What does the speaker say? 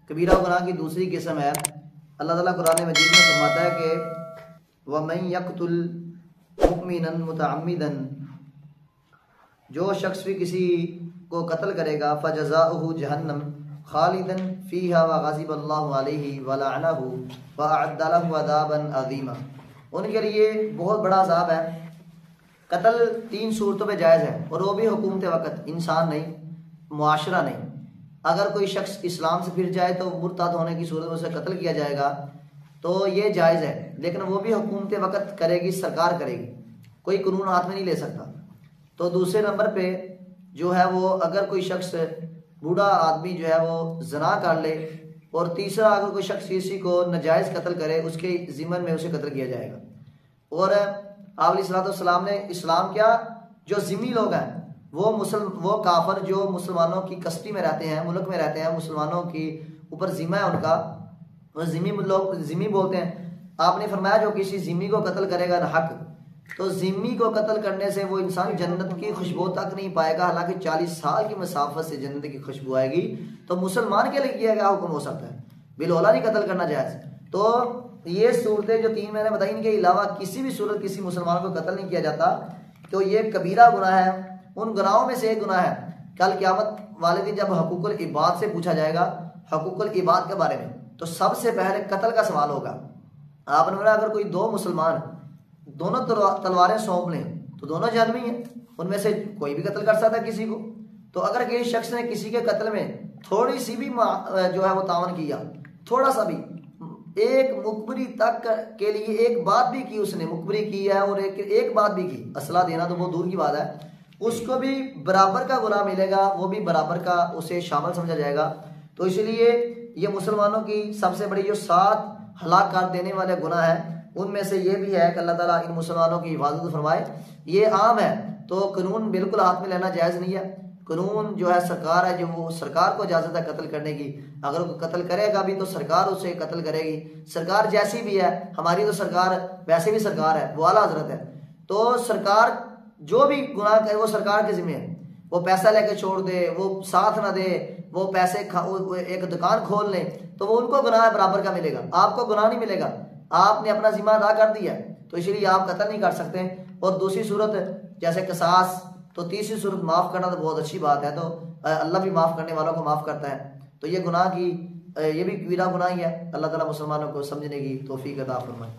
कबीरा गुनाह की दूसरी किस्म है, अल्लाह ताला कुरान मजीद में फरमाता है कि वमन यक़तुल मुमिनन मुतअम्मिदन, जो शख्स भी किसी को कत्ल करेगा फ़जज़ाउहु जहन्नम खालिदन फ़ीहा व ग़ज़िब अल्लाहु अलैहि व लअनहु व अअद्द लहु अज़ाबन अज़ीमा, उनके लिए बहुत बड़ा अज़ाब है। कत्ल 3 सूरतों पे जायज़ है, और वो भी हुकूमत वक़्त, इंसान नहीं, मुआशरा नहीं। अगर कोई शख्स इस्लाम से फिर जाए तो मुर्ताद होने की सूरत में उसे कत्ल किया जाएगा, तो ये जायज़ है, लेकिन वो भी हुकूमत वक़्त करेगी, सरकार करेगी, कोई कानून हाथ में नहीं ले सकता। तो दूसरे नंबर पे जो है वो, अगर कोई शख्स बूढ़ा आदमी जो है वो जना कर ले, और तीसरा अगर कोई शख्स किसी को नाजायज़ कत्ल करे, उसके ज़िम्मन में उसे कत्ल किया जाएगा। और आप अलैहिस्सलाम ने इस्लाम क्या, जो ज़िम्मी लोग हैं वो काफर जो मुसलमानों की कस्टडी में रहते हैं, मुल्क में रहते हैं, मुसलमानों की ऊपर ज़िम्मा है उनका, वो ज़िम्मी लोग ज़िम्मी बोलते हैं। आपने फरमाया जो किसी ज़िम्मी को कत्ल करेगा ना हक, तो ज़िम्मी को कत्ल करने से वो इंसान जन्नत की खुशबू तक नहीं पाएगा, हालांकि 40 साल की मसाफत से जन्नत की खुशबू आएगी। तो मुसलमान के लिए किया गया हुक्म हो सकता है, बिलौला नहीं कत्ल करना जायज़। तो ये सूरतें जो 3 मैंने बताई, इनके अलावा किसी भी सूरत किसी मुसलमान को कत्ल नहीं किया जाता। तो ये कबीरा गुनाह है, उन गुनाहों में से एक गुनाह है। कल क़यामत वाले दिन जब हकूकुल इबाद से पूछा जाएगा, हकूकुल इबाद के बारे में, तो सबसे पहले कत्ल का सवाल होगा। आपने बोला अगर कोई 2 मुसलमान दोनों तलवारें सौंप लें तो दोनों जानवी हैं, उनमें से कोई भी कत्ल कर सकता है किसी को। तो अगर किसी शख्स ने किसी के कत्ल में थोड़ी सी भी जो है वो तावन किया, थोड़ा सा भी, एक मुखबरी तक के लिए एक बात भी की, उसने मुखबरी की है और एक बात भी की, असला देना तो बहुत दूर की बात है, उसको भी बराबर का गुनाह मिलेगा, वो भी बराबर का उसे शामिल समझा जाएगा। तो इसलिए ये मुसलमानों की सबसे बड़ी जो 7 हलाक कर देने वाले गुनाह है, उनमें से ये भी है कि अल्लाह ताला इन मुसलमानों की हिफाजत फरमाए। ये आम है, तो कानून बिल्कुल हाथ में लेना जायज़ नहीं है। कानून जो है सरकार है, जो वो सरकार को इजाज़त है कत्ल करने की। अगर वो कत्ल करेगा भी तो सरकार उसे कत्ल करेगी, सरकार जैसी भी है, हमारी तो सरकार वैसे भी सरकार है, वो आला हज़रत है। तो सरकार जो भी गुनाह करे वो सरकार के ज़िम्मे है। वो पैसा लेके छोड़ दे, वो साथ ना दे, वो पैसे एक दुकान खोल ले, तो वो उनको गुनाह बराबर का मिलेगा, आपको गुनाह नहीं मिलेगा। आपने अपना जिम्मा अदा कर दिया, तो इसलिए आप कत्ल नहीं कर सकते। और दूसरी सूरत जैसे कसास, तो तीसरी सूरत माफ़ करना तो बहुत अच्छी बात है, तो अल्लाह भी माफ़ करने वालों को माफ़ करता है। तो ये गुनाह की, ये भी कबीरा गुनाह ही है। अल्लाह ताला मुसलमानों को समझने की तौफीक अता फरमाए।